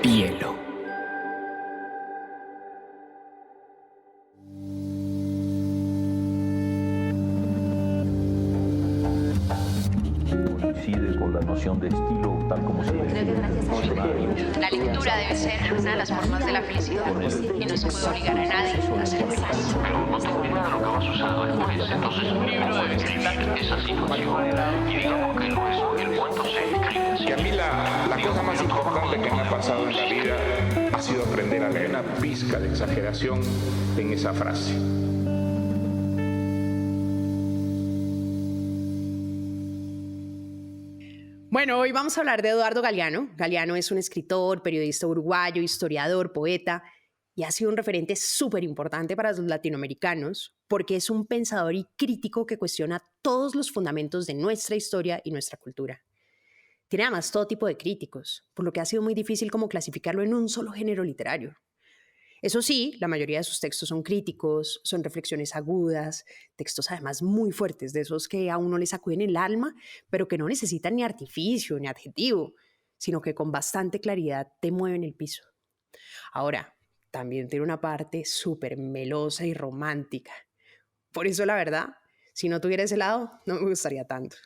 hielo. Coincide con la noción de estilo tal como se define en el diccionario. La lectura debe ser una de las formas de la felicidad y no se puede obligar a nadie a ser feliz. Pero no tengo idea de lo que va a suceder después. Entonces un libro debe describir esa situación. Y digamos que el cuento se escribe así. Y a mí la cosa más importante que me ha pasado en la vida ha sido aprender a leer una pizca de exageración en esa frase. Bueno, hoy vamos a hablar de Eduardo Galeano. Galeano es un escritor, periodista uruguayo, historiador, poeta y ha sido un referente súper importante para los latinoamericanos porque es un pensador y crítico que cuestiona todos los fundamentos de nuestra historia y nuestra cultura. Tiene además todo tipo de críticos, por lo que ha sido muy difícil como clasificarlo en un solo género literario. Eso sí, la mayoría de sus textos son críticos, son reflexiones agudas, textos además muy fuertes, de esos que a uno le sacuden el alma, pero que no necesitan ni artificio ni adjetivo, sino que con bastante claridad te mueven el piso. Ahora, también tiene una parte súper melosa y romántica. Por eso, la verdad, si no tuviera ese lado, no me gustaría tanto.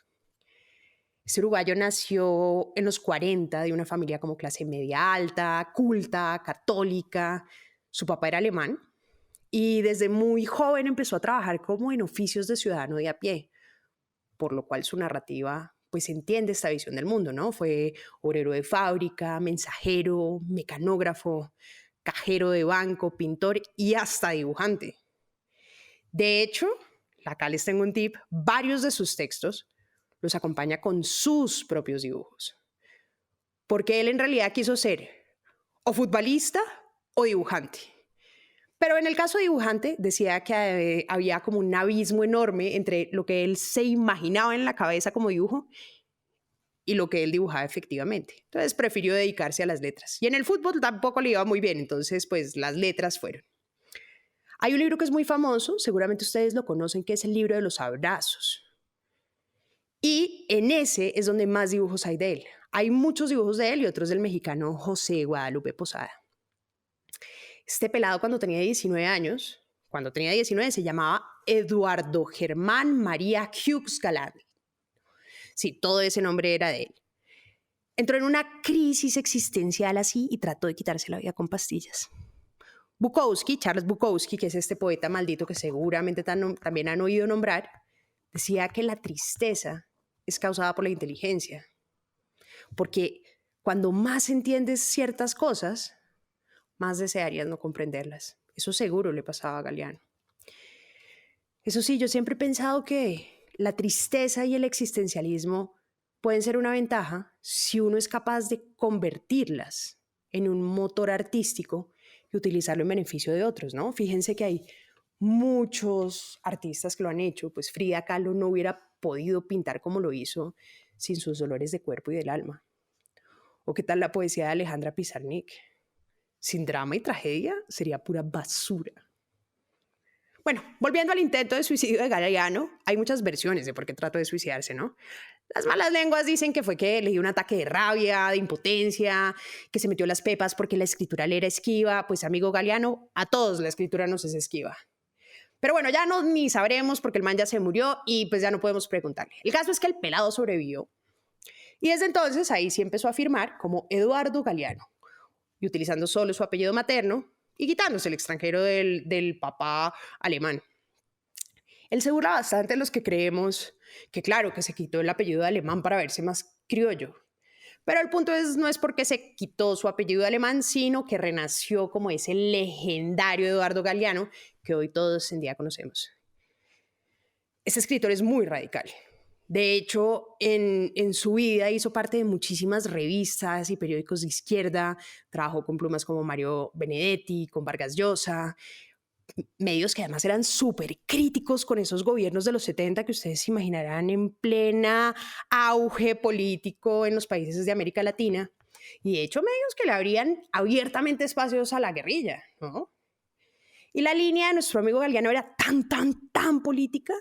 Este uruguayo nació en los 40 de una familia como clase media alta, culta, católica. Su papá era alemán y desde muy joven empezó a trabajar como en oficios de ciudadano de a pie, por lo cual su narrativa pues entiende esta visión del mundo, ¿no? Fue obrero de fábrica, mensajero, mecanógrafo, cajero de banco, pintor y hasta dibujante. De hecho, acá les tengo un tip, varios de sus textos los acompaña con sus propios dibujos, porque él en realidad quiso ser o futbolista o dibujante. Pero en el caso de dibujante decía que había como un abismo enorme entre lo que él se imaginaba en la cabeza como dibujo y lo que él dibujaba efectivamente. Entonces prefirió dedicarse a las letras. Y en el fútbol tampoco le iba muy bien, entonces pues las letras fueron. Hay un libro que es muy famoso, seguramente ustedes lo conocen, que es el libro de los abrazos. Y en ese es donde más dibujos hay de él. Hay muchos dibujos de él y otros del mexicano José Guadalupe Posada. Este pelado cuando tenía 19 años, se llamaba Eduardo Germán María Hughes Galán. Sí, todo ese nombre era de él. Entró en una crisis existencial así y trató de quitarse la vida con pastillas. Charles Bukowski, que es este poeta maldito que seguramente también han oído nombrar, decía que la tristeza es causada por la inteligencia. Porque cuando más entiendes ciertas cosas, más desearías no comprenderlas. Eso seguro le pasaba a Galeano. Eso sí, yo siempre he pensado que la tristeza y el existencialismo pueden ser una ventaja si uno es capaz de convertirlas en un motor artístico y utilizarlo en beneficio de otros, ¿no? Fíjense que hay muchos artistas que lo han hecho, pues Frida Kahlo no hubiera podido pintar como lo hizo sin sus dolores de cuerpo y del alma. ¿O qué tal la poesía de Alejandra Pizarnik? Sin drama y tragedia sería pura basura. Bueno, volviendo al intento de suicidio de Galeano, hay muchas versiones de por qué trató de suicidarse, ¿no? Las malas lenguas dicen que fue que le dio un ataque de rabia, de impotencia, que se metió las pepas porque la escritura le era esquiva. Pues amigo Galeano, a todos la escritura nos es esquiva. Pero bueno, ya no ni sabremos porque el man ya se murió y pues ya no podemos preguntarle. El caso es que el pelado sobrevivió y desde entonces ahí sí empezó a firmar como Eduardo Galeano y utilizando solo su apellido materno y quitándose el extranjero del papá alemán. Él se burla bastante de los que creemos que claro, que se quitó el apellido de alemán para verse más criollo. Pero el punto no es porque se quitó su apellido de alemán, sino que renació como ese legendario Eduardo Galeano que hoy todos en día conocemos. Este escritor es muy radical. De hecho, en su vida hizo parte de muchísimas revistas y periódicos de izquierda, trabajó con plumas como Mario Benedetti, con Vargas Llosa, medios que además eran súper críticos con esos gobiernos de los 70 que ustedes se imaginarán en plena auge político en los países de América Latina. Y de hecho, medios que le abrían abiertamente espacios a la guerrilla, ¿no? Y la línea de nuestro amigo Galeano era tan política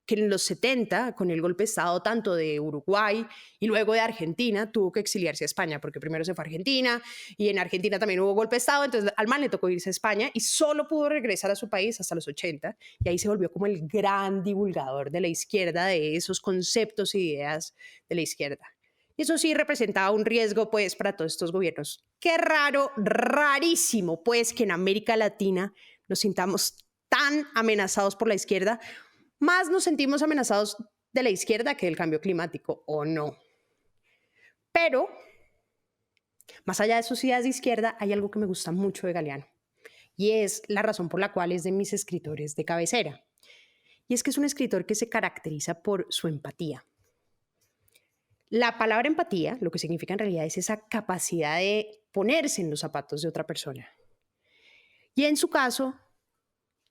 que en los 70, con el golpe de Estado tanto de Uruguay y luego de Argentina, tuvo que exiliarse a España, porque primero se fue a Argentina y en Argentina también hubo golpe de Estado, entonces al man le tocó irse a España y solo pudo regresar a su país hasta los 80 y ahí se volvió como el gran divulgador de la izquierda, de esos conceptos e ideas de la izquierda. Y eso sí representaba un riesgo pues para todos estos gobiernos. Qué raro, rarísimo pues que en América Latina nos sintamos tan amenazados por la izquierda, más nos sentimos amenazados de la izquierda que del cambio climático, ¿o no? Pero, más allá de sus ideas de izquierda, hay algo que me gusta mucho de Galeano, y es la razón por la cual es de mis escritores de cabecera. Y es que es un escritor que se caracteriza por su empatía. La palabra empatía, lo que significa en realidad, es esa capacidad de ponerse en los zapatos de otra persona. Y en su caso,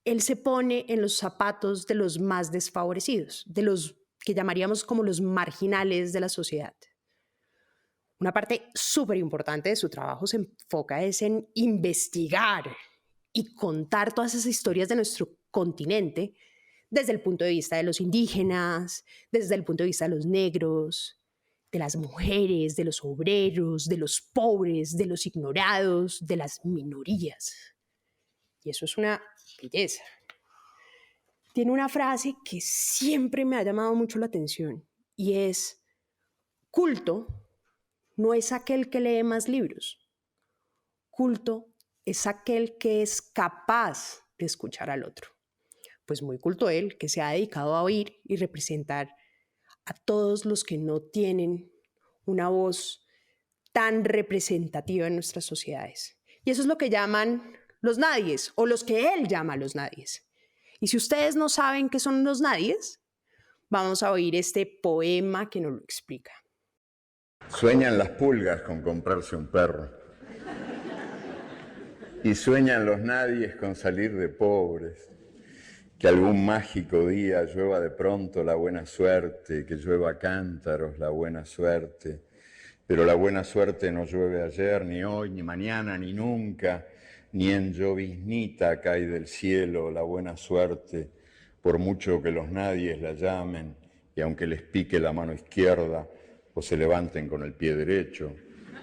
él se pone en los zapatos de los más desfavorecidos, de los que llamaríamos como los marginales de la sociedad. Una parte súper importante de su trabajo se enfoca es en investigar y contar todas esas historias de nuestro continente desde el punto de vista de los indígenas, desde el punto de vista de los negros, de las mujeres, de los obreros, de los pobres, de los ignorados, de las minorías. Y eso es una belleza. Tiene una frase que siempre me ha llamado mucho la atención y es: culto no es aquel que lee más libros. Culto es aquel que es capaz de escuchar al otro. Pues muy culto él, que se ha dedicado a oír y representar a todos los que no tienen una voz tan representativa en nuestras sociedades. Y eso es lo que llaman los nadies, o los que él llama los nadies. Y si ustedes no saben qué son los nadies, vamos a oír este poema que nos lo explica. Sueñan las pulgas con comprarse un perro. Y sueñan los nadies con salir de pobres. Que algún mágico día llueva de pronto la buena suerte, que llueva a cántaros la buena suerte. Pero la buena suerte no llueve ayer, ni hoy, ni mañana, ni nunca. Ni en lloviznita cae del cielo la buena suerte, por mucho que los nadies la llamen, y aunque les pique la mano izquierda, o se levanten con el pie derecho,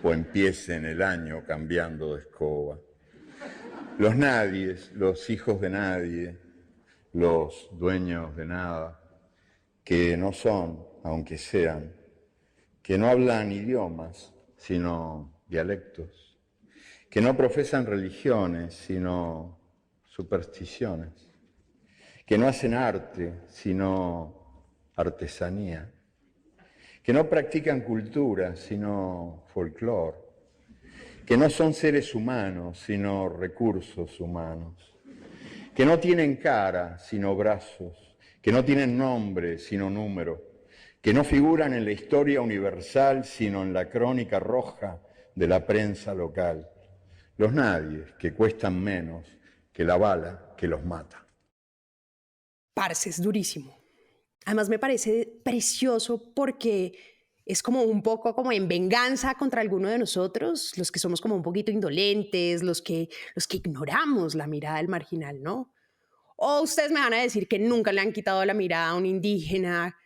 o empiecen el año cambiando de escoba. Los nadies, los hijos de nadie, los dueños de nada, que no son, aunque sean, que no hablan idiomas, sino dialectos, que no profesan religiones, sino supersticiones, que no hacen arte, sino artesanía, que no practican cultura, sino folclore, que no son seres humanos, sino recursos humanos, que no tienen cara, sino brazos, que no tienen nombre, sino número, que no figuran en la historia universal, sino en la crónica roja de la prensa local. Los nadies, que cuestan menos que la bala que los mata. Parce, es durísimo. Además me parece precioso porque es como un poco como en venganza contra alguno de nosotros, los que somos como un poquito indolentes, los que ignoramos la mirada del marginal, ¿no? O ustedes me van a decir que nunca le han quitado la mirada a un indígena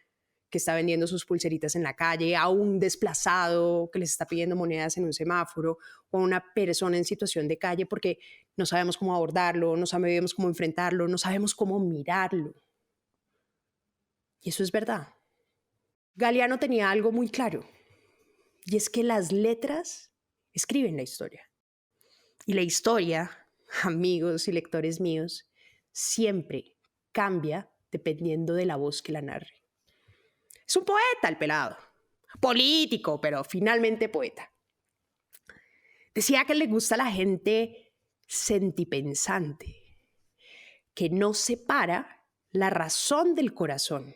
que está vendiendo sus pulseritas en la calle, a un desplazado que les está pidiendo monedas en un semáforo, o a una persona en situación de calle, porque no sabemos cómo abordarlo, no sabemos cómo enfrentarlo, no sabemos cómo mirarlo. Y eso es verdad. Galeano tenía algo muy claro, y es que las letras escriben la historia. Y la historia, amigos y lectores míos, siempre cambia dependiendo de la voz que la narre. Es un poeta el pelado, político, pero finalmente poeta. Decía que le gusta a la gente sentipensante, que no separa la razón del corazón,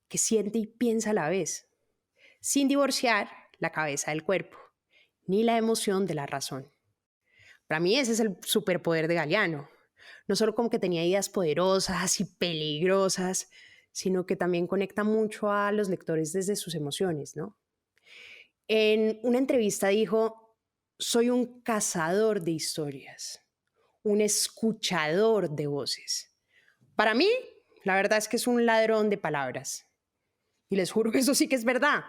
que siente y piensa a la vez, sin divorciar la cabeza del cuerpo, ni la emoción de la razón. Para mí ese es el superpoder de Galeano. No solo como que tenía ideas poderosas y peligrosas, sino que también conecta mucho a los lectores desde sus emociones, ¿no? En una entrevista dijo: soy un cazador de historias, un escuchador de voces. Para mí, La verdad es que es un ladrón de palabras. Y les juro que eso sí que es verdad,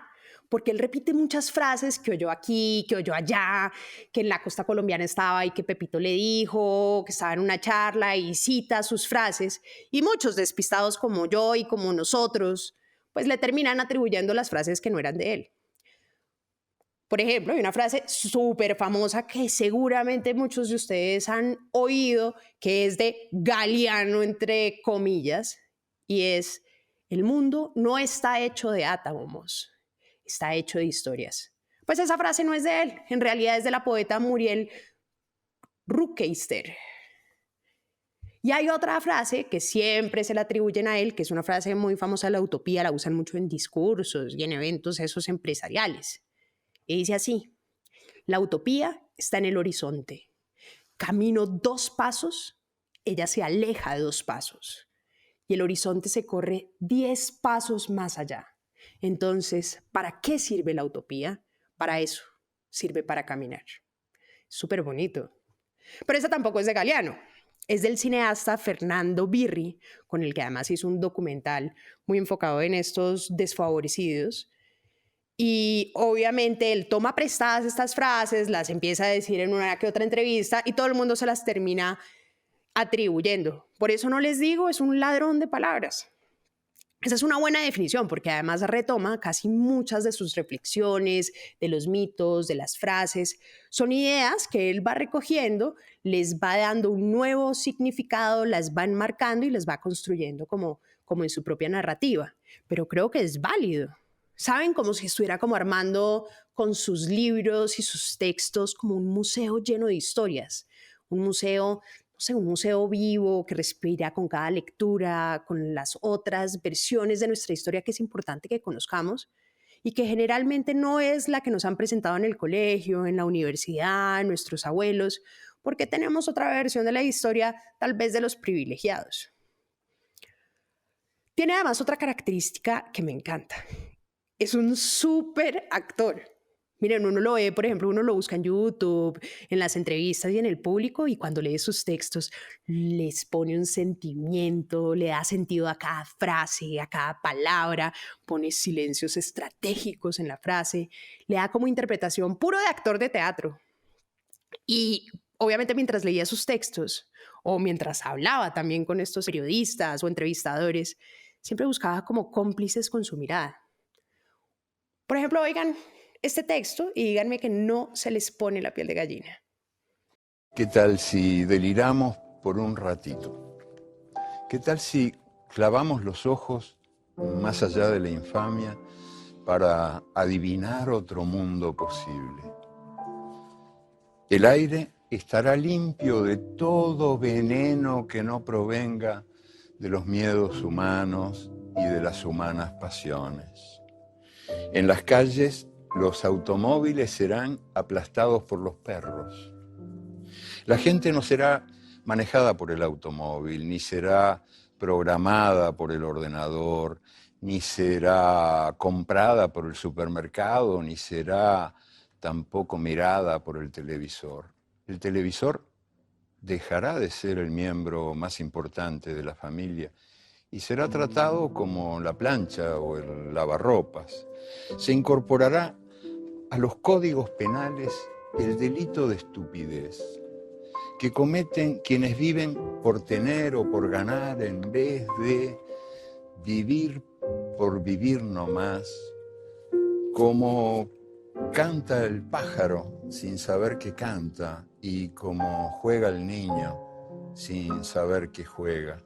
porque él repite muchas frases que oyó aquí, que oyó allá, que en la costa colombiana estaba y que Pepito le dijo, que estaba en una charla y cita sus frases. Y muchos despistados como yo y como nosotros, pues le terminan atribuyendo las frases que no eran de él. Por ejemplo, hay una frase súper famosa que seguramente muchos de ustedes han oído, que es de Galeano, entre comillas, y es: el mundo no está hecho de átomos, está hecho de historias. Pues esa frase no es de él, en realidad es de la poeta Muriel Rukeyser. Y hay otra frase que siempre se le atribuyen a él, que es una frase muy famosa de la utopía, la usan mucho en discursos y en eventos esos empresariales. Y dice así: la utopía está en el horizonte. Camino 2 pasos, ella se aleja de 2 pasos. Y el horizonte se corre 10 pasos más allá. Entonces, ¿para qué sirve la utopía? Para eso, sirve para caminar. Súper bonito. Pero esa tampoco es de Galeano. Es del cineasta Fernando Birri, con el que además hizo un documental muy enfocado en estos desfavorecidos. Y obviamente él toma prestadas estas frases, las empieza a decir en una que otra entrevista y todo el mundo se las termina atribuyendo. Por eso no les digo, es un ladrón de palabras. Esa es una buena definición, porque además retoma casi muchas de sus reflexiones, de los mitos, de las frases. Son ideas que él va recogiendo, les va dando un nuevo significado, las va enmarcando y las va construyendo como en su propia narrativa. Pero creo que es válido. ¿Saben? Como si estuviera como armando con sus libros y sus textos como un museo lleno de historias. Un museo, no sé, un museo vivo que respira con cada lectura, con las otras versiones de nuestra historia que es importante que conozcamos y que generalmente no es la que nos han presentado en el colegio, en la universidad, nuestros abuelos, porque tenemos otra versión de la historia tal vez de los privilegiados. Tiene además otra característica que me encanta. Es un súper actor. Miren, uno lo ve, por ejemplo, uno lo busca en YouTube, en las entrevistas y en el público, y cuando lee sus textos les pone un sentimiento, le da sentido a cada frase, a cada palabra, pone silencios estratégicos en la frase, le da como interpretación puro de actor de teatro. Y obviamente mientras leía sus textos o mientras hablaba también con estos periodistas o entrevistadores, siempre buscaba como cómplices con su mirada. Por ejemplo, oigan este texto y díganme que no se les pone la piel de gallina. ¿Qué tal si deliramos por un ratito? ¿Qué tal si clavamos los ojos más allá de la infamia para adivinar otro mundo posible? El aire estará limpio de todo veneno que no provenga de los miedos humanos y de las humanas pasiones. En las calles, los automóviles serán aplastados por los perros. La gente no será manejada por el automóvil, ni será programada por el ordenador, ni será comprada por el supermercado, ni será tampoco mirada por el televisor. El televisor dejará de ser el miembro más importante de la familia y será tratado como la plancha o el lavarropas. Se incorporará a los códigos penales el delito de estupidez que cometen quienes viven por tener o por ganar en vez de vivir por vivir nomás, como canta el pájaro sin saber que canta y como juega el niño sin saber que juega.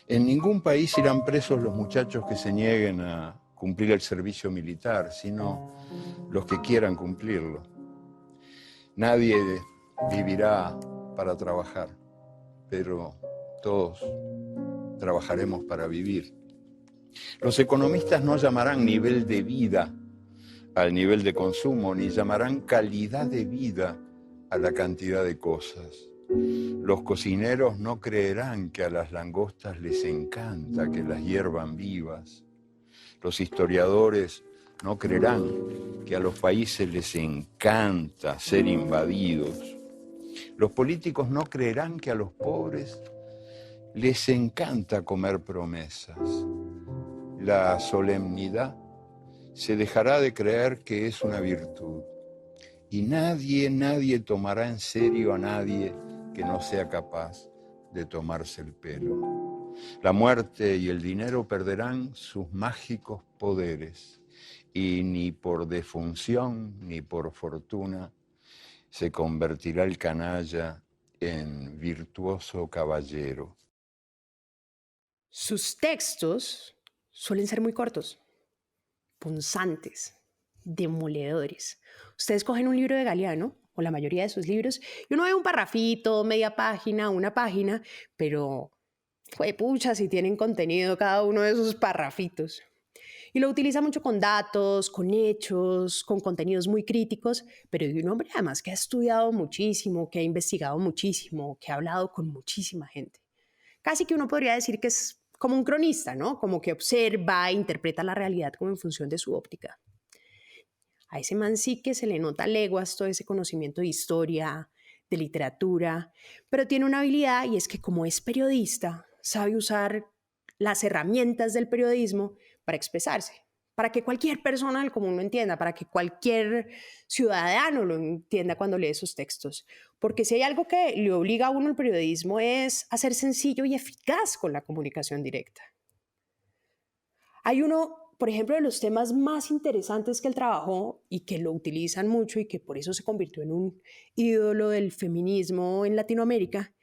En ningún país irán presos los muchachos que se nieguen a cumplir el servicio militar, sino los que quieran cumplirlo. Nadie vivirá para trabajar, pero todos trabajaremos para vivir. Los economistas no llamarán nivel de vida al nivel de consumo, ni llamarán calidad de vida a la cantidad de cosas. Los cocineros no creerán que a las langostas les encanta que las hiervan vivas. Los historiadores no creerán que a los países les encanta ser invadidos. Los políticos no creerán que a los pobres Les encanta comer promesas. La solemnidad se dejará de creer que es una virtud. Y nadie tomará en serio a nadie que no sea capaz de tomarse el pelo. La muerte y el dinero perderán sus mágicos poderes y ni por defunción ni por fortuna se convertirá el canalla en virtuoso caballero. Sus textos suelen ser muy cortos, punzantes, demoledores. Ustedes cogen un libro de Galeano, o la mayoría de sus libros, y uno ve un parrafito, media página, una página, pero pucha si tienen contenido cada uno de esos parrafitos. Y lo utiliza mucho con datos, con hechos, con contenidos muy críticos, pero de un hombre además que ha estudiado muchísimo, que ha investigado muchísimo, que ha hablado con muchísima gente. Casi que uno podría decir que es como un cronista, ¿no? Como que observa e interpreta la realidad como en función de su óptica. A ese man sí que se le nota a leguas todo ese conocimiento de historia, de literatura, pero tiene una habilidad y es que como es periodista, sabe usar las herramientas del periodismo para expresarse, para que cualquier persona del común lo entienda, para que cualquier ciudadano lo entienda cuando lee esos textos. Porque si hay algo que le obliga a uno al periodismo es a ser sencillo y eficaz con la comunicación directa. Hay uno, por ejemplo, de los temas más interesantes que él trabajó y que lo utilizan mucho y que por eso se convirtió en un ídolo del feminismo en Latinoamérica,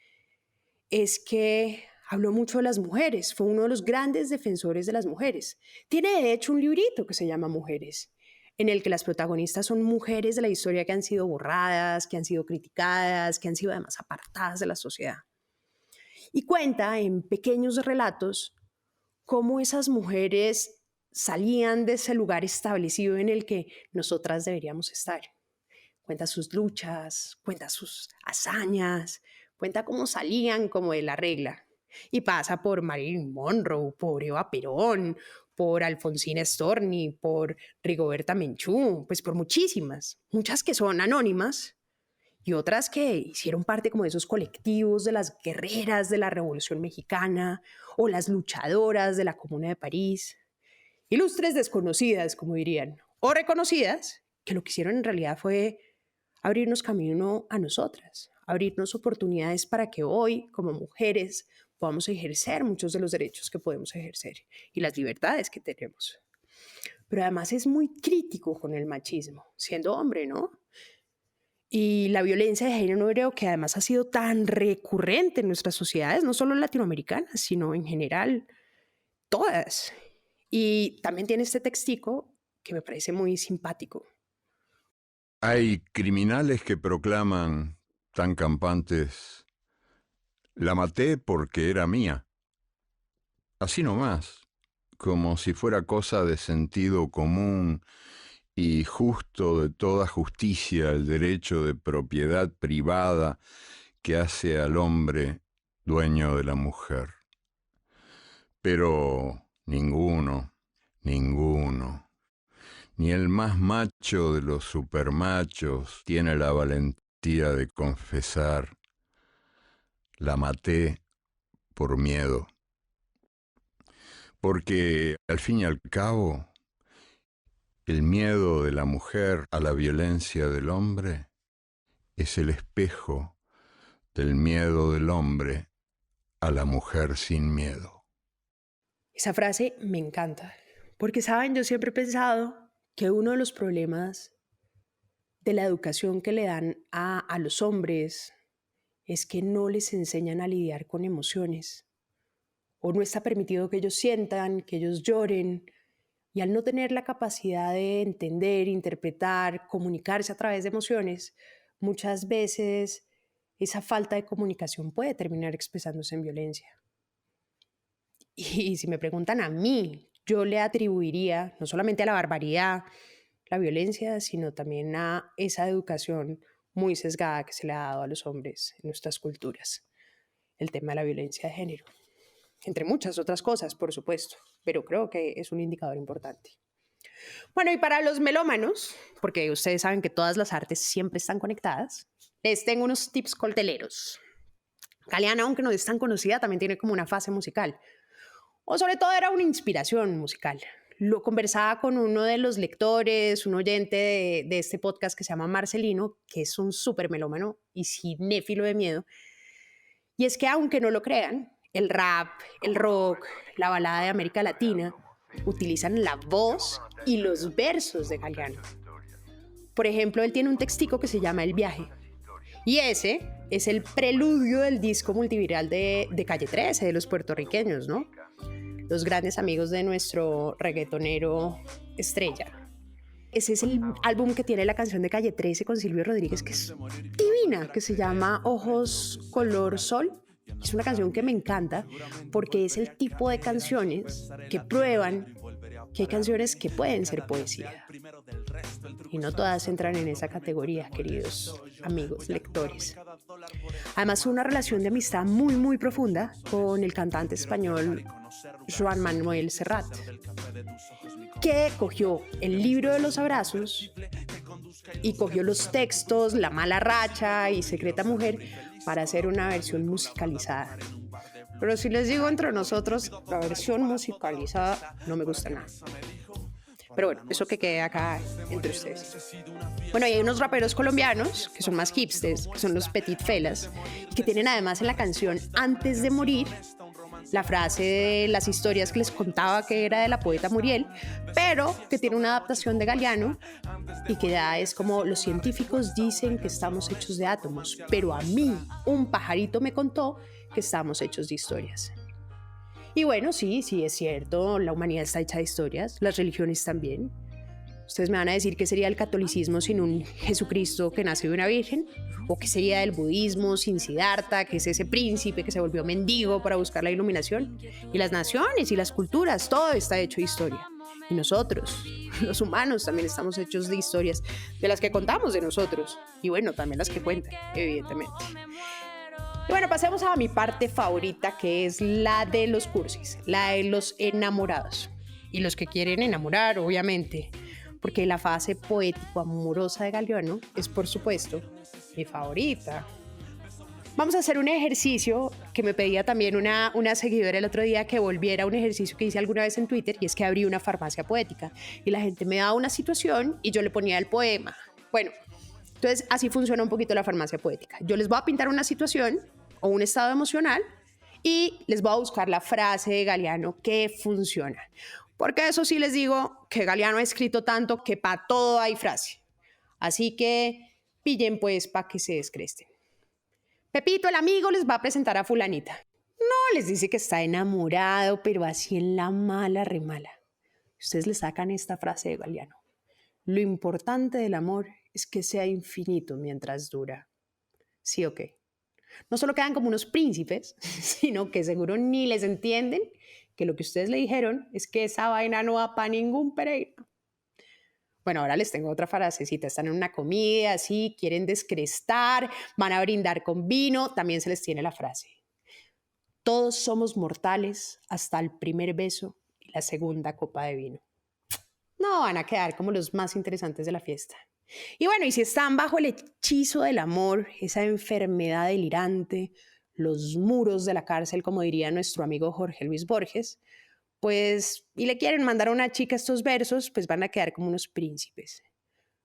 es que habló mucho de las mujeres, fue uno de los grandes defensores de las mujeres. Tiene de hecho un librito que se llama Mujeres, en el que las protagonistas son mujeres de la historia que han sido borradas, que han sido criticadas, que han sido además apartadas de la sociedad. Y cuenta en pequeños relatos cómo esas mujeres salían de ese lugar establecido en el que nosotras deberíamos estar. Cuenta sus luchas, cuenta sus hazañas, cuenta cómo salían como de la regla. Y pasa por Marilyn Monroe, por Eva Perón, por Alfonsina Storni, por Rigoberta Menchú, pues por muchísimas, muchas que son anónimas y otras que hicieron parte como de esos colectivos de las guerreras de la Revolución Mexicana o las luchadoras de la Comuna de París. Ilustres desconocidas, como dirían, o reconocidas, que lo que hicieron en realidad fue abrirnos camino a nosotras, abrirnos oportunidades para que hoy, como mujeres, podamos ejercer muchos de los derechos que podemos ejercer y las libertades que tenemos. Pero además es muy crítico con el machismo, siendo hombre, ¿no? Y la violencia de género creo que además ha sido tan recurrente en nuestras sociedades, no solo latinoamericanas, sino en general todas. Y también tiene este textico que me parece muy simpático. Hay criminales que proclaman tan campantes: la maté porque era mía. Así nomás, como si fuera cosa de sentido común y justo de toda justicia el derecho de propiedad privada que hace al hombre dueño de la mujer. Pero ninguno, ni el más macho de los supermachos tiene la valentía de confesar: la maté por miedo. Porque, al fin y al cabo, el miedo de la mujer a la violencia del hombre es el espejo del miedo del hombre a la mujer sin miedo. Esa frase me encanta, porque, ¿saben? Yo siempre he pensado que uno de los problemas de la educación que le dan a los hombres es que no les enseñan a lidiar con emociones, o no está permitido que ellos sientan, que ellos lloren, y al no tener la capacidad de entender, interpretar, comunicarse a través de emociones, muchas veces esa falta de comunicación puede terminar expresándose en violencia. Y si me preguntan a mí, yo le atribuiría no solamente a la barbaridad, la violencia, sino también a esa educación muy sesgada que se le ha dado a los hombres en nuestras culturas, el tema de la violencia de género. Entre muchas otras cosas, por supuesto, pero creo que es un indicador importante. Bueno, y para los melómanos, porque ustedes saben que todas las artes siempre están conectadas, les tengo unos tips cocteleros. Galeana, aunque no es tan conocida, también tiene como una fase musical. O sobre todo era una inspiración musical. Lo conversaba con uno de los lectores, un oyente de este podcast que se llama Marcelino, que es un súper melómano y cinéfilo de miedo. Y es que aunque no lo crean, el rap, el rock, la balada de América Latina utilizan la voz y los versos de Galeano. Por ejemplo, él tiene un textico que se llama El Viaje. Y ese es el preludio del disco multiviral de Calle 13, de los puertorriqueños, ¿no? Los grandes amigos de nuestro reggaetonero estrella. Ese es el álbum que tiene la canción de Calle 13 con Silvio Rodríguez, que es divina, que se llama Ojos Color Sol. Es una canción que me encanta porque es el tipo de canciones que prueban que hay canciones que pueden ser poesía. Y no todas entran en esa categoría, queridos amigos, lectores. Además, una relación de amistad muy, muy profunda con el cantante español Joan Manuel Serrat, que cogió el libro de los abrazos y cogió los textos La mala racha y Secreta mujer para hacer una versión musicalizada. Pero si les digo entre nosotros, la versión musicalizada no me gusta nada. Pero bueno, eso que quede acá entre ustedes. Bueno, y hay unos raperos colombianos que son más hipsters, que son los Petit Felas, y que tienen además en la canción Antes de morir la frase de las historias que les contaba que era de la poeta Muriel, pero que tiene una adaptación de Galeano y que ya es como: los científicos dicen que estamos hechos de átomos, pero a mí un pajarito me contó que estamos hechos de historias. Y bueno, sí, es cierto, la humanidad está hecha de historias, las religiones también. Ustedes me van a decir qué sería el catolicismo sin un Jesucristo que nace de una virgen, o qué sería el budismo sin Siddhartha, que es ese príncipe que se volvió mendigo para buscar la iluminación. Y las naciones y las culturas, todo está hecho de historia. Y nosotros, los humanos, también estamos hechos de historias, de las que contamos de nosotros, y bueno, también las que cuentan, evidentemente. Y bueno, pasemos a mi parte favorita, que es la de los cursis, la de los enamorados. Y los que quieren enamorar, obviamente, porque la fase poético-amorosa de Galeano es, por supuesto, mi favorita. Vamos a hacer un ejercicio que me pedía también una seguidora el otro día, que volviera a un ejercicio que hice alguna vez en Twitter, y es que abrí una farmacia poética. Y la gente me daba una situación y yo le ponía el poema. Bueno, entonces así funciona un poquito la farmacia poética. Yo les voy a pintar una situación o un estado emocional y les voy a buscar la frase de Galeano que funciona. Porque eso sí les digo que Galeano ha escrito tanto que para todo hay frase. Así que pillen pues para que se descresten. Pepito, el amigo, les va a presentar a fulanita. No, les dice que está enamorado, pero así en la mala, remala. Ustedes le sacan esta frase de Galeano: lo importante del amor es que sea infinito mientras dura. ¿Sí o qué? No solo quedan como unos príncipes, sino que seguro ni les entienden que lo que ustedes le dijeron es que esa vaina no va para ningún Pereira. Bueno, ahora les tengo otra frasecita. Están en una comida, así, quieren descrestar, van a brindar con vino, también se les tiene la frase: todos somos mortales hasta el primer beso y la segunda copa de vino. No, van a quedar como los más interesantes de la fiesta. Y bueno, y si están bajo el hechizo del amor, esa enfermedad delirante, los muros de la cárcel, como diría nuestro amigo Jorge Luis Borges, pues, y le quieren mandar a una chica estos versos, pues van a quedar como unos príncipes.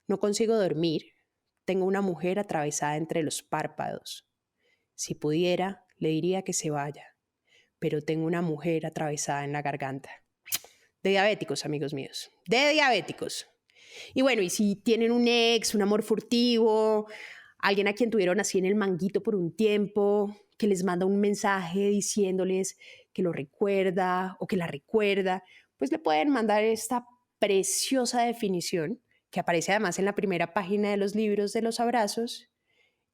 No consigo dormir, tengo una mujer atravesada entre los párpados. Si pudiera, le diría que se vaya, pero tengo una mujer atravesada en la garganta. De diabéticos, amigos míos, de diabéticos. Y bueno, y si tienen un ex, un amor furtivo, alguien a quien tuvieron así en el manguito por un tiempo, que les manda un mensaje diciéndoles que lo recuerda o que la recuerda, pues le pueden mandar esta preciosa definición que aparece además en la primera página de los libros de los abrazos,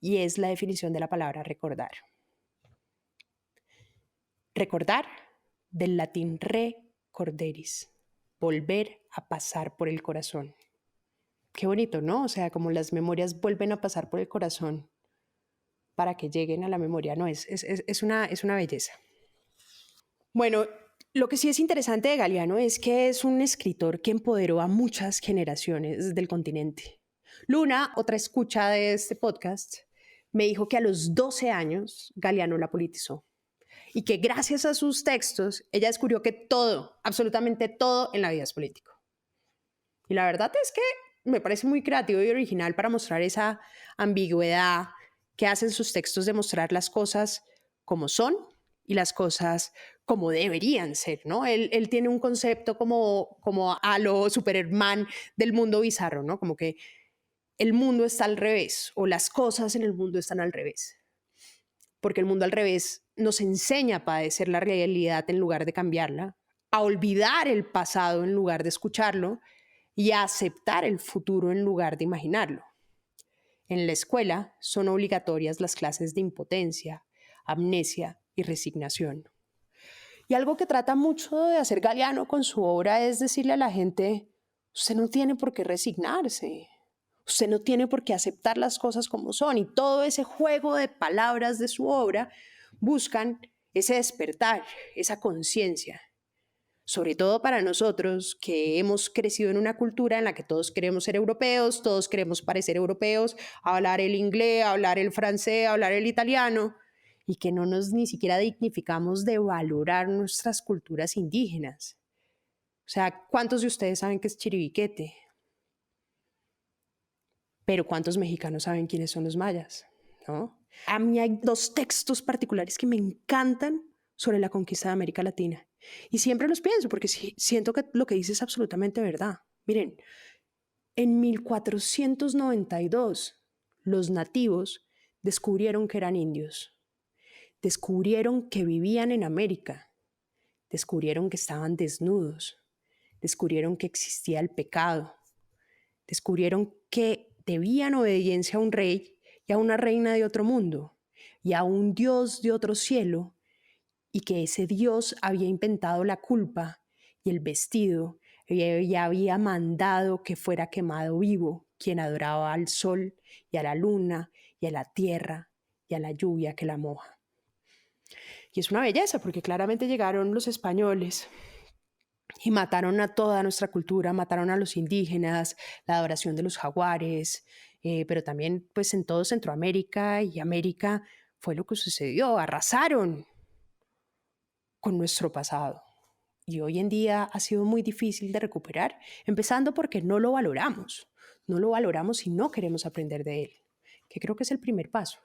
y es la definición de la palabra recordar. Recordar, del latín recorderis, volver a pasar por el corazón. Qué bonito, ¿no? O sea, como las memorias vuelven a pasar por el corazón para que lleguen a la memoria. No, es una belleza. Bueno, lo que sí es interesante de Galeano es que es un escritor que empoderó a muchas generaciones del continente. Luna, otra escucha de este podcast, me dijo que a los 12 años Galeano la politizó y que gracias a sus textos ella descubrió que todo, absolutamente todo en la vida es político. Y la verdad es que me parece muy creativo y original para mostrar esa ambigüedad que hacen sus textos de mostrar las cosas como son y las cosas como deberían ser, ¿no? Él tiene un concepto como a lo Superman del mundo bizarro, ¿no? Como que el mundo está al revés o las cosas en el mundo están al revés. Porque el mundo al revés nos enseña a padecer la realidad en lugar de cambiarla, a olvidar el pasado en lugar de escucharlo y a aceptar el futuro en lugar de imaginarlo. En la escuela son obligatorias las clases de impotencia, amnesia y resignación. Y algo que trata mucho de hacer Galeano con su obra es decirle a la gente, usted no tiene por qué resignarse, usted no tiene por qué aceptar las cosas como son. Y todo ese juego de palabras de su obra buscan ese despertar, esa conciencia. Sobre todo para nosotros que hemos crecido en una cultura en la que todos queremos ser europeos, todos queremos parecer europeos, hablar el inglés, hablar el francés, hablar el italiano, y que no nos ni siquiera dignificamos de valorar nuestras culturas indígenas. O sea, ¿cuántos de ustedes saben qué es Chiribiquete? Pero ¿cuántos mexicanos saben quiénes son los mayas? ¿No? A mí hay dos textos particulares que me encantan sobre la conquista de América Latina. Y siempre los pienso porque siento que lo que dice es absolutamente verdad. Miren, en 1492 los nativos descubrieron que eran indios, descubrieron que vivían en América, descubrieron que estaban desnudos, descubrieron que existía el pecado, descubrieron que debían obediencia a un rey y a una reina de otro mundo y a un Dios de otro cielo, y que ese Dios había inventado la culpa y el vestido y había mandado que fuera quemado vivo quien adoraba al sol y a la luna y a la tierra y a la lluvia que la moja. Y es una belleza porque claramente llegaron los españoles y mataron a toda nuestra cultura, mataron a los indígenas, la adoración de los jaguares, pero también pues en todo Centroamérica y América fue lo que sucedió, arrasaron con nuestro pasado. Y hoy en día ha sido muy difícil de recuperar, empezando porque no lo valoramos y no queremos aprender de él, que creo que es el primer paso.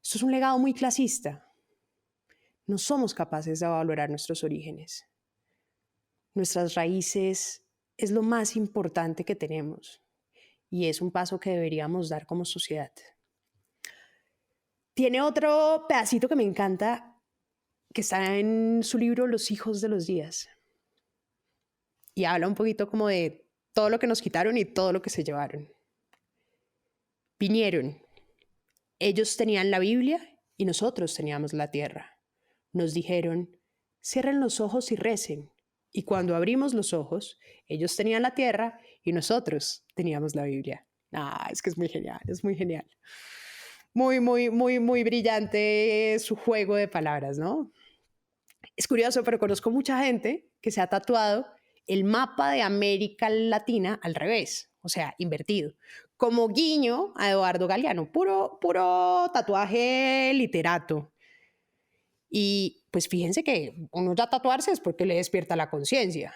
Esto es un legado muy clasista. No somos capaces de valorar nuestros orígenes. Nuestras raíces es lo más importante que tenemos y es un paso que deberíamos dar como sociedad. Tiene otro pedacito que me encanta, que está en su libro Los hijos de los días. Y habla un poquito como de todo lo que nos quitaron y todo lo que se llevaron. Vinieron. Ellos tenían la Biblia y nosotros teníamos la tierra. Nos dijeron, cierren los ojos y recen. Y cuando abrimos los ojos, ellos tenían la tierra y nosotros teníamos la Biblia. Es que es muy genial, es muy genial. Muy, muy, muy, muy brillante su juego de palabras, ¿no? Es curioso, pero conozco mucha gente que se ha tatuado el mapa de América Latina al revés, o sea, invertido, como guiño a Eduardo Galeano, puro tatuaje literato. Y pues fíjense que uno ya tatuarse es porque le despierta la conciencia.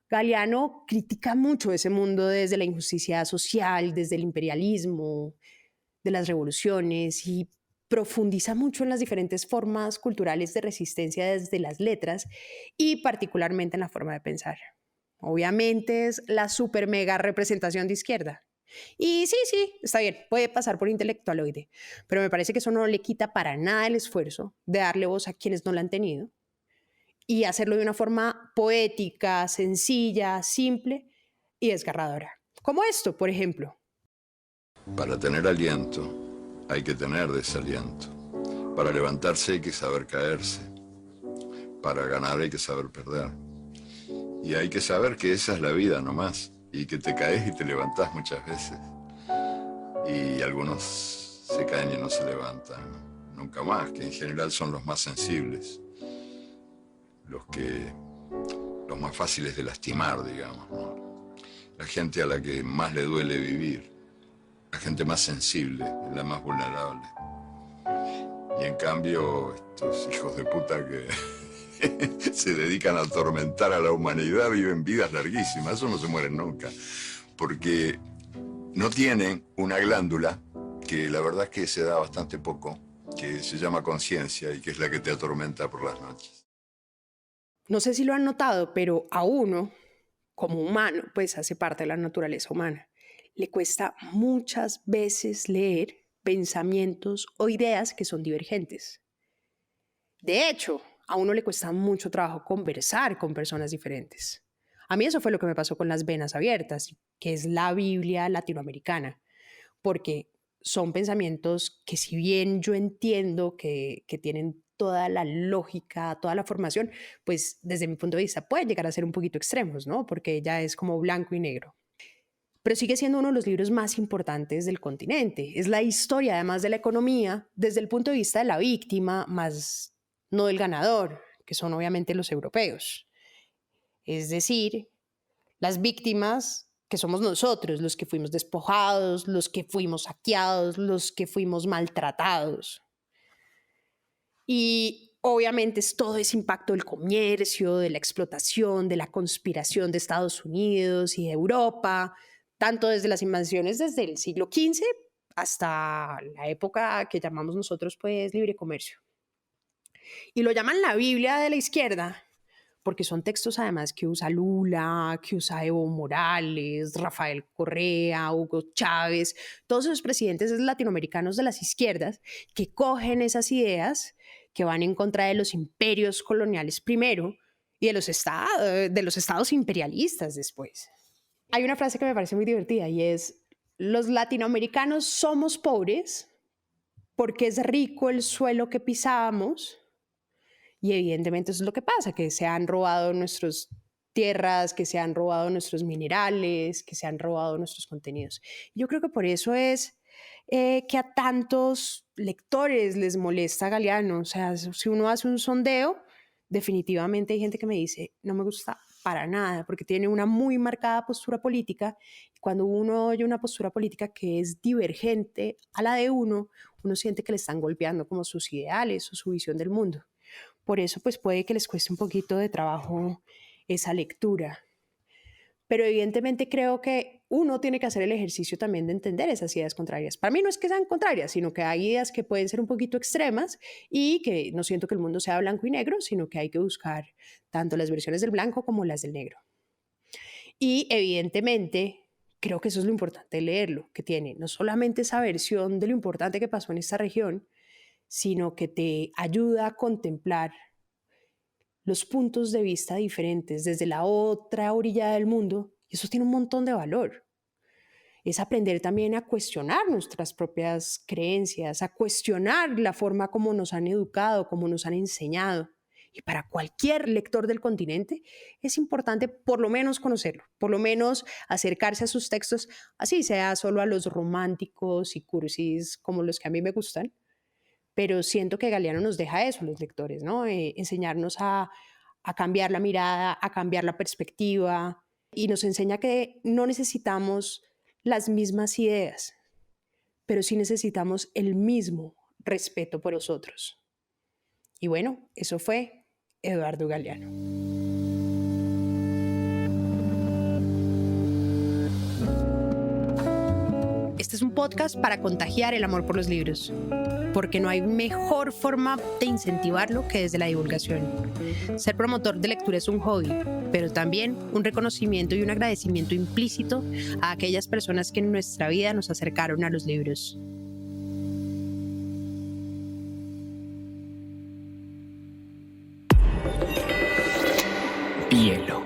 Galeano critica mucho ese mundo desde la injusticia social, desde el imperialismo, de las revoluciones, y profundiza mucho en las diferentes formas culturales de resistencia desde las letras y particularmente en la forma de pensar. Obviamente es la super mega representación de izquierda. Y sí, está bien, puede pasar por intelectualoide, pero me parece que eso no le quita para nada el esfuerzo de darle voz a quienes no la han tenido y hacerlo de una forma poética, sencilla, simple y desgarradora. Como esto, por ejemplo. Para tener aliento hay que tener desaliento. Para levantarse hay que saber caerse. Para ganar hay que saber perder. Y hay que saber que esa es la vida nomás. Y que te caes y te levantás muchas veces. Y algunos se caen y no se levantan nunca más, que en general son los más sensibles. Los más fáciles de lastimar, digamos, ¿no? La gente a la que más le duele vivir. La gente gente más sensible, es la más vulnerable. Y en cambio, estos hijos de puta que se dedican a atormentar a la humanidad viven vidas larguísimas, eso no se mueren nunca, porque no tienen una glándula que la verdad es que se da bastante poco, que se llama conciencia y que es la que te atormenta por las noches. No sé si lo han notado, pero a uno, como humano, pues hace parte de la naturaleza humana, le cuesta muchas veces leer pensamientos o ideas que son divergentes. De hecho, a uno le cuesta mucho trabajo conversar con personas diferentes. A mí eso fue lo que me pasó con Las Venas Abiertas, que es la Biblia latinoamericana, porque son pensamientos que, si bien yo entiendo que tienen toda la lógica, toda la formación, pues desde mi punto de vista pueden llegar a ser un poquito extremos, ¿no? Porque ya es como blanco y negro. Pero sigue siendo uno de los libros más importantes del continente. Es la historia, además de la economía, desde el punto de vista de la víctima, más no del ganador, que son obviamente los europeos. Es decir, las víctimas que somos nosotros, los que fuimos despojados, los que fuimos saqueados, los que fuimos maltratados. Y obviamente es todo ese impacto del comercio, de la explotación, de la conspiración de Estados Unidos y de Europa, tanto desde las invasiones desde el siglo XV hasta la época que llamamos nosotros pues libre comercio. Y lo llaman la Biblia de la izquierda porque son textos además que usa Lula, que usa Evo Morales, Rafael Correa, Hugo Chávez, todos esos presidentes latinoamericanos de las izquierdas que cogen esas ideas que van en contra de los imperios coloniales primero y de los estados imperialistas después. Hay una frase que me parece muy divertida y es: los latinoamericanos somos pobres porque es rico el suelo que pisamos, y evidentemente eso es lo que pasa, que se han robado nuestras tierras, que se han robado nuestros minerales, que se han robado nuestros contenidos. Yo creo que por eso es que a tantos lectores les molesta Galeano. O sea, si uno hace un sondeo, definitivamente hay gente que me dice, no me gusta para nada, porque tiene una muy marcada postura política. Y cuando uno oye una postura política que es divergente a la de uno siente que le están golpeando como sus ideales o su visión del mundo. Por eso, pues puede que les cueste un poquito de trabajo esa lectura. Pero evidentemente creo que uno tiene que hacer el ejercicio también de entender esas ideas contrarias. Para mí no es que sean contrarias, sino que hay ideas que pueden ser un poquito extremas y que no siento que el mundo sea blanco y negro, sino que hay que buscar tanto las versiones del blanco como las del negro. Y evidentemente creo que eso es lo importante de leerlo, que tiene no solamente esa versión de lo importante que pasó en esta región, sino que te ayuda a contemplar los puntos de vista diferentes desde la otra orilla del mundo, y eso tiene un montón de valor. Es aprender también a cuestionar nuestras propias creencias, a cuestionar la forma como nos han educado, como nos han enseñado. Y para cualquier lector del continente es importante por lo menos conocerlo, por lo menos acercarse a sus textos, así sea solo a los románticos y cursis como los que a mí me gustan. Pero siento que Galeano nos deja eso a los lectores, ¿no? Enseñarnos a cambiar la mirada, a cambiar la perspectiva, y nos enseña que no necesitamos las mismas ideas, pero sí necesitamos el mismo respeto por los otros. Y bueno, eso fue Eduardo Galeano. Este es un podcast para contagiar el amor por los libros, porque no hay mejor forma de incentivarlo que desde la divulgación. Ser promotor de lectura es un hobby, pero también un reconocimiento y un agradecimiento implícito a aquellas personas que en nuestra vida nos acercaron a los libros. Hielo.